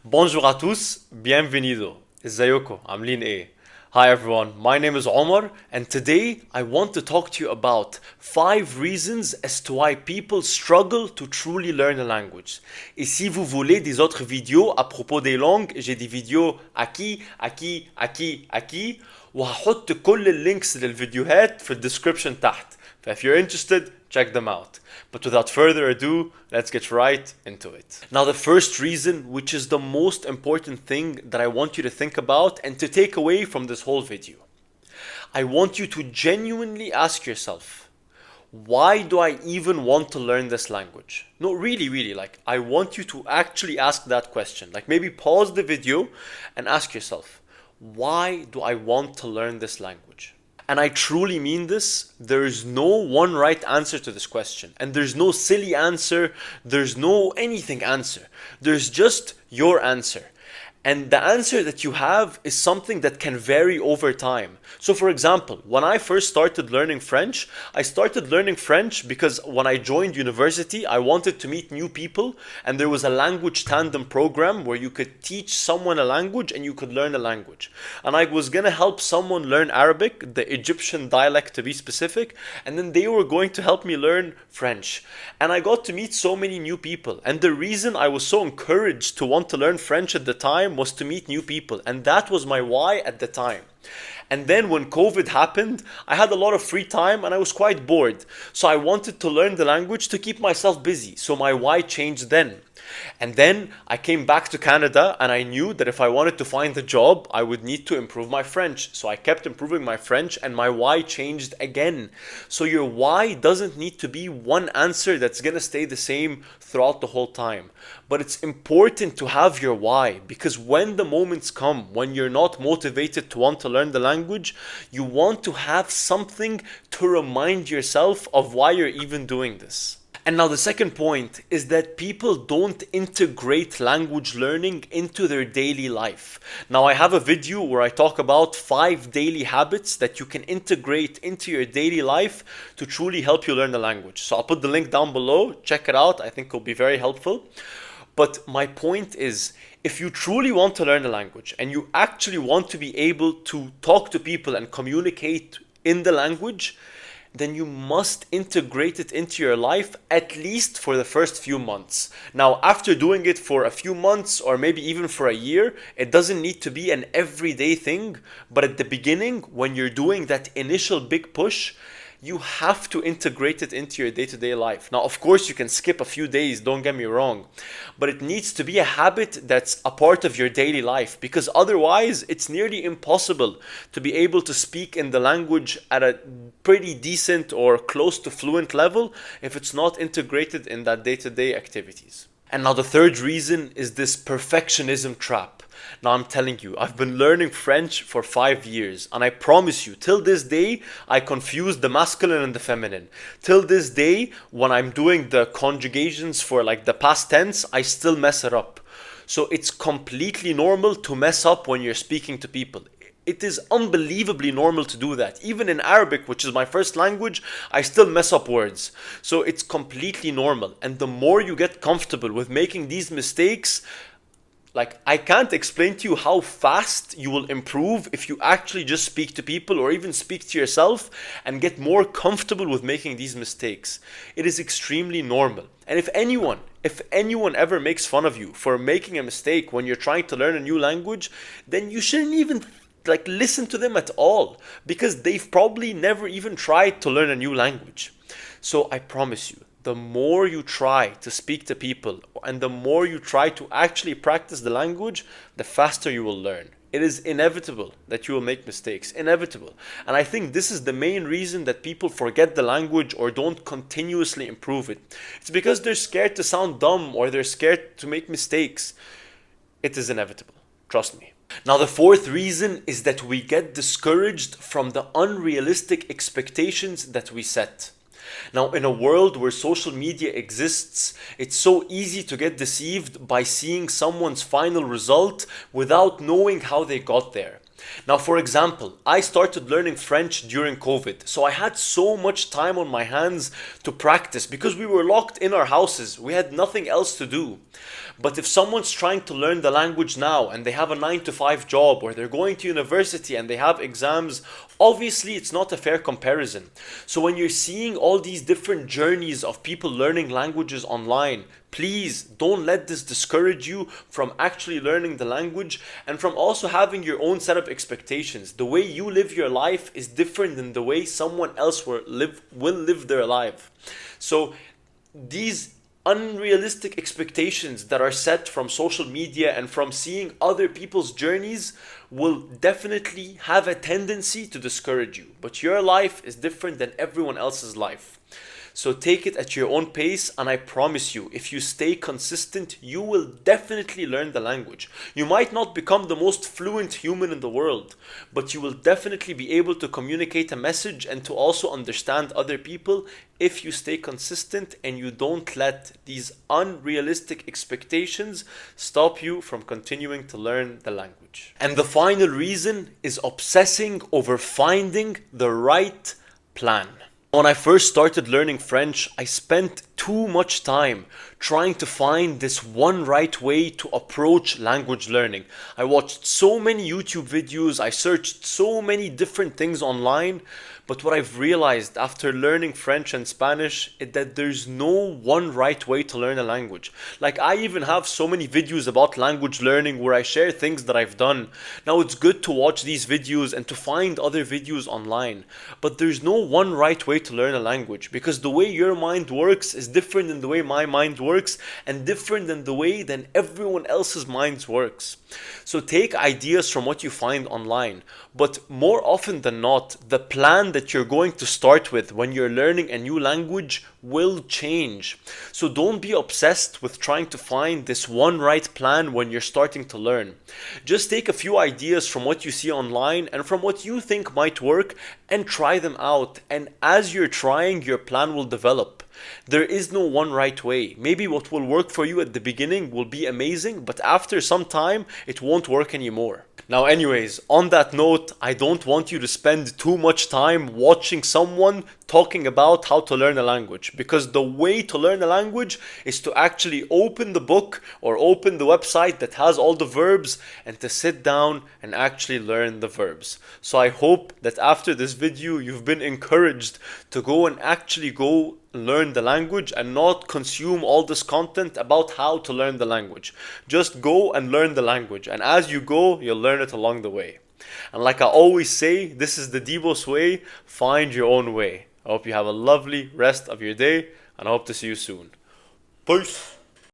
Bonjour à tous, bienvenido. ازيكم عاملين ايه? Hi everyone, my name is Omar and today I want to talk to you about 5 reasons as to why people struggle to truly learn a language. Et si vous voulez des autres vidéos à propos des langues, j'ai des vidéos aquí وهحط كل اللينكس للفيديوهات في الديسكريبشن تحت. If you're interested, check them out. But without further ado, let's get right into it. Now, the first reason, which is the most important thing that I want you to think about and to take away from this whole video, I want you to genuinely ask yourself, why do I even want to learn this language? No, really, like, I want you to actually ask that question. Like, maybe pause the video and ask yourself, why do I want to learn this language? And I truly mean this. There is no one right answer to this question. And there's no silly answer. There's no anything answer. There's just your answer. And the answer that you have is something that can vary over time. So for example, when I first started learning French, I started learning French because when I joined university, I wanted to meet new people, and there was a language tandem program where you could teach someone a language and you could learn a language. And I was gonna help someone learn Arabic, the Egyptian dialect to be specific, and then they were going to help me learn French. And I got to meet so many new people. And the reason I was so encouraged to want to learn French at the time was to meet new people, and that was my why at the time. And then when COVID happened, I had a lot of free time and I was quite bored. So I wanted to learn the language to keep myself busy. So my why changed then. And then I came back to Canada and I knew that if I wanted to find a job, I would need to improve my French. So I kept improving my French and my why changed again. So your why doesn't need to be one answer that's gonna stay the same throughout the whole time. But it's important to have your why, because when the moments come when you're not motivated to want to learn the language, you want to have something to remind yourself of why you're even doing this. And now the second point is that people don't integrate language learning into their daily life. Now I have a video where I talk about 5 daily habits that you can integrate into your daily life to truly help you learn the language. So I'll put the link down below, check it out, I think it'll be very helpful. But my point is, if you truly want to learn a language and you actually want to be able to talk to people and communicate in the language, then you must integrate it into your life at least for the first few months. Now, after doing it for a few months or maybe even for a year, it doesn't need to be an everyday thing. But at the beginning, when you're doing that initial big push, you have to integrate it into your day-to-day life. Now, of course, you can skip a few days, don't get me wrong, but it needs to be a habit that's a part of your daily life, because otherwise it's nearly impossible to be able to speak in the language at a pretty decent or close to fluent level if it's not integrated in that day-to-day activities. And now the third reason is this perfectionism trap. Now I'm telling you, I've been learning French for 5 years, and I promise you, till this day, I confuse the masculine and the feminine. Till this day, when I'm doing the conjugations for like the past tense, I still mess it up. So it's completely normal to mess up when you're speaking to people. It is unbelievably normal to do that. Even in Arabic, which is my first language, I still mess up words. So it's completely normal. And the more you get comfortable with making these mistakes, like, I can't explain to you how fast you will improve if you actually just speak to people or even speak to yourself and get more comfortable with making these mistakes. It is extremely normal. And if anyone ever makes fun of you for making a mistake when you're trying to learn a new language, then you shouldn't even listen to them at all, because they've probably never even tried to learn a new language. So I promise you, the more you try to speak to people and the more you try to actually practice the language, the faster you will learn. It is inevitable that you will make mistakes, inevitable. And I think this is the main reason that people forget the language or don't continuously improve it. It's because they're scared to sound dumb or they're scared to make mistakes. It is inevitable, trust me. Now the fourth reason is that we get discouraged from the unrealistic expectations that we set. Now, in a world where social media exists, it's so easy to get deceived by seeing someone's final result without knowing how they got there. Now, for example, I started learning French during COVID, so I had so much time on my hands to practice because we were locked in our houses. We had nothing else to do. But if someone's trying to learn the language now and they have a 9 to 5 job, or they're going to university and they have exams, obviously it's not a fair comparison. So when you're seeing all these different journeys of people learning languages online, please don't let this discourage you from actually learning the language and from also having your own set of expectations. The way you live your life is different than the way someone else will live their life. So these unrealistic expectations that are set from social media and from seeing other people's journeys will definitely have a tendency to discourage you. But your life is different than everyone else's life. So take it at your own pace, and I promise you, if you stay consistent, you will definitely learn the language. You might not become the most fluent human in the world, but you will definitely be able to communicate a message and to also understand other people if you stay consistent and you don't let these unrealistic expectations stop you from continuing to learn the language. And the final reason is obsessing over finding the right plan. When I first started learning French, I spent too much time trying to find this one right way to approach language learning. I watched so many YouTube videos, I searched so many different things online, but what I've realized after learning French and Spanish is that there's no one right way to learn a language. Like, I even have so many videos about language learning where I share things that I've done. Now, it's good to watch these videos and to find other videos online, but there's no one right way to learn a language, because the way your mind works is different than the way my mind works, and different than the way than everyone else's minds works. So take ideas from what you find online, but more often than not, the plan that you're going to start with when you're learning a new language will change. So don't be obsessed with trying to find this one right plan when you're starting to learn. Just take a few ideas from what you see online and from what you think might work and try them out. And as you're trying, your plan will develop. There is no one right way. Maybe what will work for you at the beginning will be amazing, but after some time, it won't work anymore. Now, anyways, on that note, I don't want you to spend too much time watching someone talking about how to learn a language, because the way to learn a language is to actually open the book or open the website that has all the verbs and to sit down and actually learn the verbs. So I hope that after this video, you've been encouraged to go and actually go learn the language and not consume all this content about how to learn the language. Just go and learn the language, and as you go, you'll learn it along the way. And like I always say, this is the Dibos way. Find your own way. I hope you have a lovely rest of your day, and I hope to see you soon. Peace.